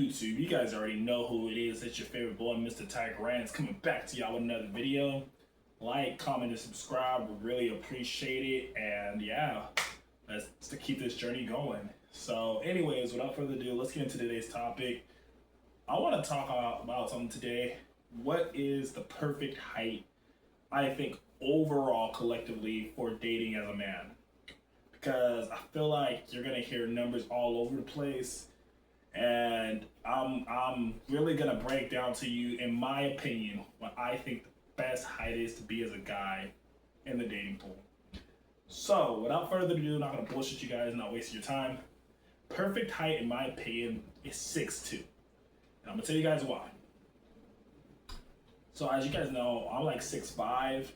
YouTube? You guys already know who it is. It's your favorite boy, Mr. Tiger Rants, coming back to y'all with another video. Like, comment, and subscribe. We really appreciate it. And yeah, let's to keep this journey going. So, anyways, without further ado, let's get into today's topic. I want to talk about something today. What is the perfect height, I think, overall, collectively, for dating as a man? Because I feel like you're gonna hear numbers all over the place, and I'm really gonna break down to you, in my opinion, what I think the best height is to be as a guy in the dating pool. So, without further ado, I'm not gonna bullshit you guys, not waste your time. Perfect height, in my opinion, is 6'2", and I'm gonna tell you guys why. So, as you guys know, I'm like 6'5",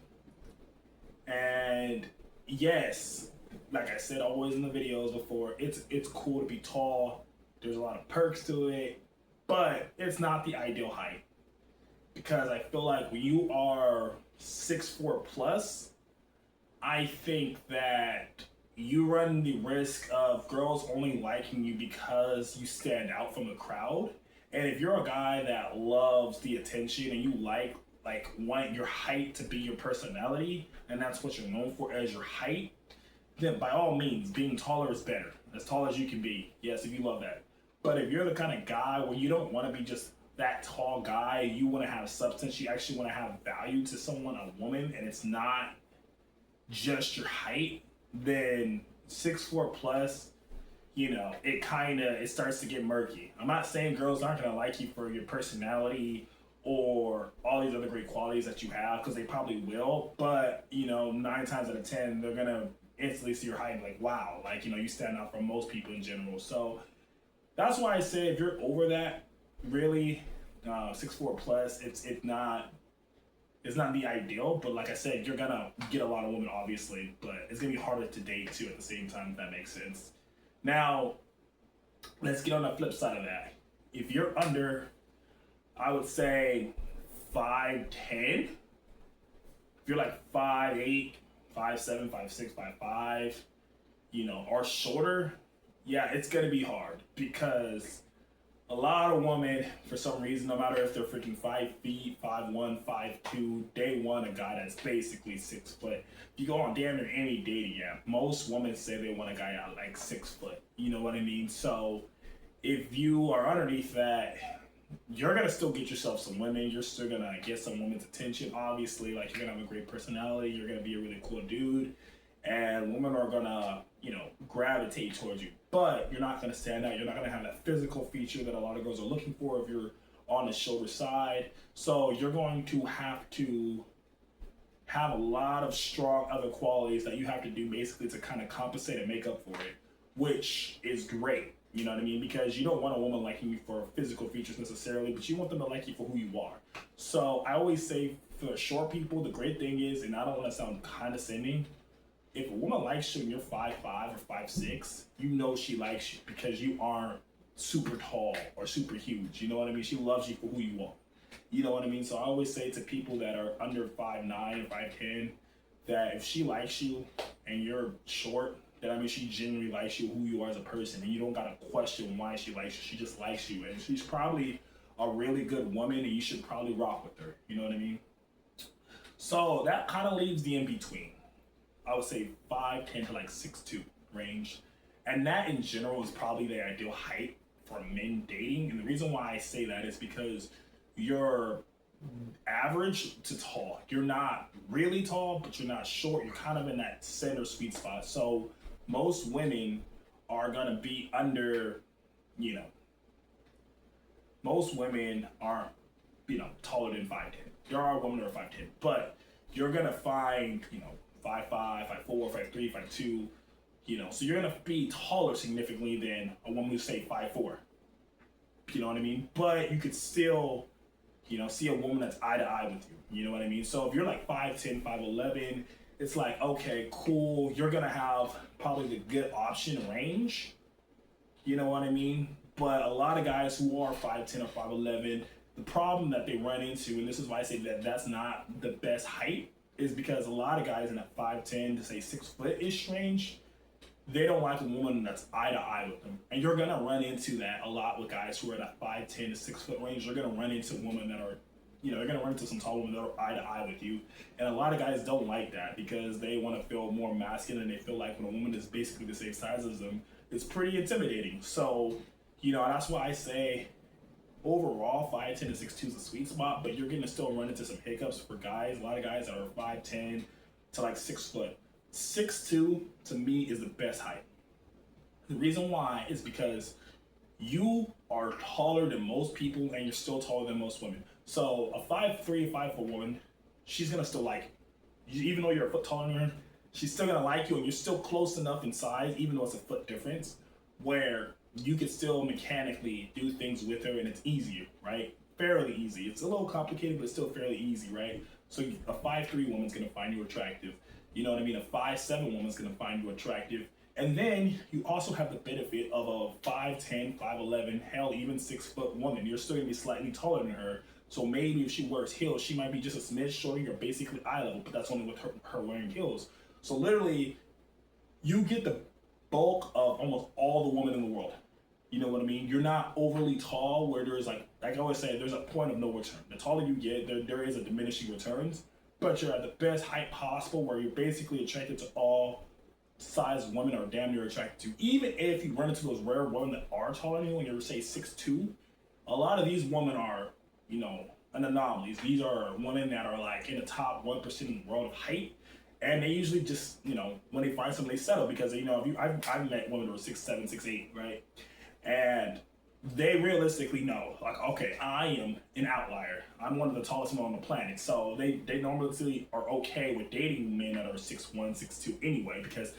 and yes, like I said always in the videos before, it's cool to be tall. There's a lot of perks to it, but it's not the ideal height. Because I feel like when you are 6'4" plus, I think that you run the risk of girls only liking you because you stand out from the crowd. And if you're a guy that loves the attention and you want your height to be your personality, and that's what you're known for as your height, then by all means, being taller is better. As tall as you can be. Yes, if you love that. But if you're the kind of guy where you don't want to be just that tall guy, you want to have substance, you actually want to have value to someone, a woman, and it's not just your height, then 6'4" plus, it starts to get murky. I'm not saying girls aren't going to like you for your personality or all these other great qualities that you have, because they probably will, but 9 times out of 10 they're going to instantly see your height and like, wow, you stand out from most people in general. So that's why I say if you're over that, really, 6'4" plus, it's not the ideal. But like I said, you're gonna get a lot of women, obviously, but it's gonna be harder to date too at the same time, if that makes sense. Now, let's get on the flip side of that. If you're under, I would say 5'10", if you're like 5'8", 5'7", 5'6", 5'5", or shorter, yeah, it's gonna be hard, because a lot of women, for some reason, no matter if they're freaking 5 feet, 5'1", 5'2", they want a guy that's basically 6 foot. If you go on damn near any dating app, most women say they want a guy out like 6 foot. You know what I mean? So if you are underneath that, you're gonna still get yourself some women. You're still gonna get some women's attention. Obviously, you're gonna have a great personality. You're gonna be a really cool dude, and women are gonna, gravitate towards you. But you're not gonna stand out. You're not gonna have that physical feature that a lot of girls are looking for if you're on the shoulder side. So you're going to have a lot of strong other qualities that you have to do basically to kind of compensate and make up for it, which is great. You know what I mean? Because you don't want a woman liking you for physical features necessarily, but you want them to like you for who you are. So I always say, for short people, the great thing is, and I don't want to sound condescending, if a woman likes you and you're 5'5" or 5'6", you know she likes you because you aren't super tall or super huge. You know what I mean? She loves you for who you are. You know what I mean? So I always say to people that are under 5'9" or 5'10", that if she likes you and you're short, then she genuinely likes you, who you are as a person, and you don't gotta question why she likes you. She just likes you, and she's probably a really good woman, and you should probably rock with her. You know what I mean? So that kind of leaves the in between. I would say 5'10" to 6'2" range, and that in general is probably the ideal height for men dating. And the reason why I say that is because you're average to tall. You're not really tall, but you're not short. You're kind of in that center sweet spot. So most women are gonna be under, most women aren't, taller than 5'10". There are women that are 5'10", but you're gonna find, 5'5", 5'4", 5'3", 5'2", so you're gonna be taller significantly than a woman who's say 5'4". You know what I mean? But you could still, see a woman that's eye to eye with you. You know what I mean? So if you're like 5'10", 5'11", it's like, okay, cool. You're gonna have probably the good option range. You know what I mean? But a lot of guys who are 5'10" or 5'11", the problem that they run into, and this is why I say that that's not the best height, is because a lot of guys in that 5'10" to say 6 foot-ish range, they don't like a woman that's eye to eye with them. And you're gonna run into that a lot with guys who are in that 5'10" to 6 foot range. You're gonna run into women that are, you're gonna run into some tall women that are eye to eye with you. And a lot of guys don't like that because they want to feel more masculine, and they feel like when a woman is basically the same size as them, it's pretty intimidating. So, that's why I say overall 5'10" to 6'2" is a sweet spot, but you're gonna still run into some hiccups for guys. A lot of guys that are 5'10" to like 6 foot. 6'2" to me is the best height. The reason why is because you are taller than most people and you're still taller than most women. So a 5'3", 5'4" woman, she's gonna still like you. Even though you're a foot taller than her, she's still gonna like you, and you're still close enough in size, even though it's a foot difference, where you can still mechanically do things with her and it's easier, right? Fairly easy. It's a little complicated, but it's still fairly easy, right? So a 5'3" woman's gonna find you attractive. You know what I mean? A 5'7" woman's gonna find you attractive. And then you also have the benefit of a 5'10", 5'11", hell, even 6 foot woman. You're still gonna be slightly taller than her. So maybe if she wears heels, she might be just a smidge shorter. You're basically eye level, but that's only with her wearing heels. So literally, you get the bulk of almost all the women in the world. You know what I mean? You're not overly tall where there's like I always say, there's a point of no return. The taller you get, there is a diminishing returns, but you're at the best height possible where you're basically attracted to all size women or damn near attracted to. Even if you run into those rare women that are taller than you and you're say 6'2", a lot of these women are, an anomalies. These are women that are like in the top 1% in the world of height. And they usually just, when they find something, they settle because, I've met women who are 6'7", 6'8", right? And they realistically know, like, okay, I am an outlier. I'm one of the tallest men on the planet. So they normally are okay with dating men that are 6'1", 6'2" anyway, because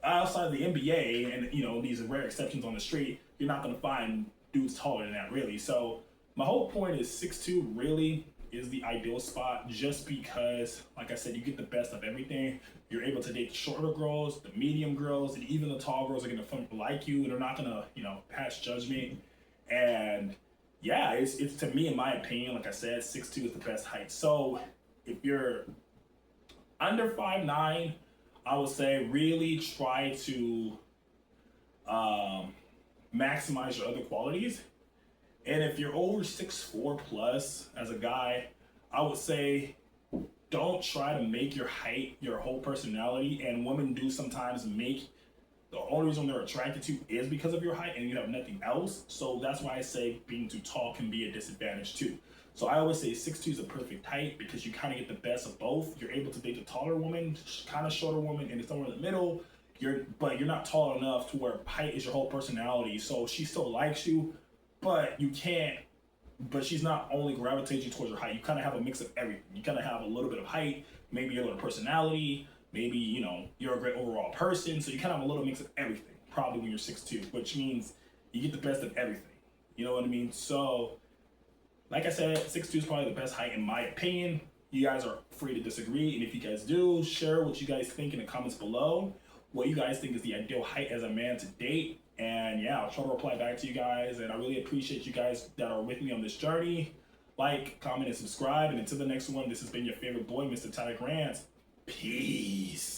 outside of the NBA and, these rare exceptions on the street, you're not going to find dudes taller than that, really. So my whole point is 6'2" really is the ideal spot just because, like I said, you get the best of everything. You're able to date the shorter girls, the medium girls, and even the tall girls are going to like you. They're not going to, pass judgment. And yeah, it's to me, in my opinion, like I said, 6'2" is the best height. So if you're under 5'9", I would say really try to maximize your other qualities. And if you're over 6'4" plus as a guy, I would say don't try to make your height your whole personality. And women do sometimes make the only reason they're attracted to is because of your height and you have nothing else. So that's why I say being too tall can be a disadvantage too. So I always say 6'2" is a perfect height because you kind of get the best of both. You're able to date a taller woman, kind of shorter woman, and it's somewhere in the middle. But you're not tall enough to where height is your whole personality. So she still likes you, but she's not only gravitating towards your height. You kind of have a mix of everything. You kind of have a little bit of height, maybe a little personality, maybe, you're a great overall person. So you kind of have a little mix of everything, probably when you're 6'2", which means you get the best of everything. You know what I mean? So, like I said, 6'2" is probably the best height in my opinion. You guys are free to disagree. And if you guys do, share what you guys think in the comments below. What you guys think is the ideal height as a man to date. And yeah, I'll try to reply back to you guys. And I really appreciate you guys that are with me on this journey. Like, comment, and subscribe. And until the next one, this has been your favorite boy, Mr. Tyler Grant. Peace.